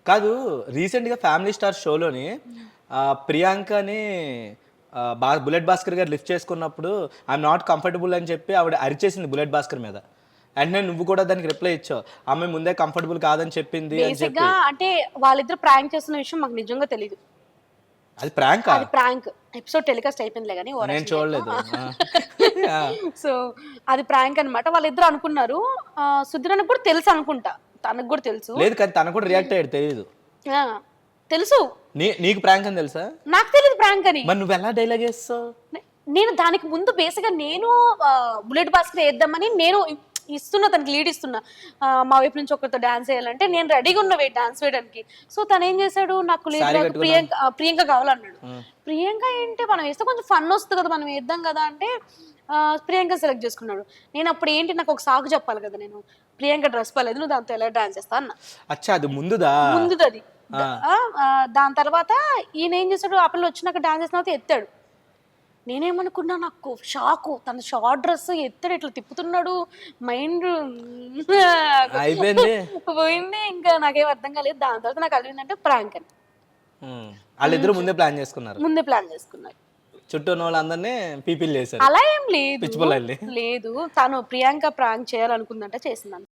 కాదు రీసెంట్‌గా 'family star' షోలోని ప్రియాంకని bullet Bhaskar గారు లిఫ్ట్ చేసుకున్నప్పుడు ఐఎమ్ నాట్ కంఫర్టబుల్ అని చెప్పి ఆవిడ అరిచేసింది బుల్లెట్ భాస్కర్ మీద. వెంటనే నువ్వు కూడా దానికి రిప్లై ఇచ్చావు. ఆమె ముందే కంఫర్టబుల్ కాదని చెప్పింది అని చెప్పి. బేసిక్‌గా అంటే వాళ్ళిద్దరు ప్రాంక్ చేస్తున్న విషయం మాకు నిజంగా తెలీదు. అది ప్రాంకా? అది ప్రాంక్. ఎపిసోడ్ టెలికాస్ట్ అయిపోయిందిలే గానీ నేను చూడలేదు. ఆ! సో అది ప్రాంక్ అన్నమాట. వాళ్ళిద్దరు అనుకున్నారు. సుధీరన్నకు కూడా తెలుసు అనుకుంటా. తనకు కూడా తెలుసు. లేదు కానీ తను కూడా రియాక్ట్ అయ్యాడు తెలీదు. ఆ! తెలుసు. నీకు ప్రాంక్ అని తెలుసా? నాకు తెలీదు ప్రాంక్ అని. మరి నువ్వు ఎలా డైలాగ్ వేస్తావు? నేను దానికి ముందు బేసిక్‌గా నేను బుల్లెట్ భాస్కర్ ఏద్దామని నేను ఇస్తున్నా, తనకి లీడ్ ఇస్తున్నా. మా వైపు నుంచి ఒకరితో డాన్స్ వేయాలంటే నేను రెడీగా ఉన్న డాన్స్ వేయడానికి. సో తను ఏం చేశాడు, నాకు లేదు ప్రియాంక కావాలన్నాడు. ప్రియాంక ఏంటి మనం వేస్తే కొంచెం ఫన్ వస్తుంది కదా, మనం వేద్దాం కదా అంటే ప్రియాంక సెలెక్ట్ చేసుకున్నాడు. నేను అప్పుడు ఏంటి, నాకు ఒక సాకు చెప్పాలి కదా, నేను ప్రియాంక డ్రెస్ బాలేదు, నువ్వు దాంతో ఎలా డాన్స్ చేస్తా అన్న. అచ్చా అది ముందుది. దాని తర్వాత ఈయన ఏం చేశాడు, ఆ పిల్ల వచ్చినాక డాన్స్ చేసిన తర్వాత ఎత్తాడు. నేనేమనుకున్నా, నాకు షాకు, తన షార్ట్ డ్రెస్ ఎత్తాడు, ఇట్లా తిప్పుతున్నాడు, మైండ్ అయిపోయింది పోయింది. ఇంకా నాకేం అర్థం కాలేదు. దాని తర్వాత నాకు అడిగిందంటే ప్రాంక్ అని. వాళ్ళిద్దరూ ముందే ప్లాన్ చేసుకున్నారు. చుట్టూ ఉన్న వాళ్ళందరినీ పీపీలు చేశారు. అలా ఏం లేదు, తను ప్రియాంక ప్రాంక్ చేయాలనుకుందంట, చేసిందంట.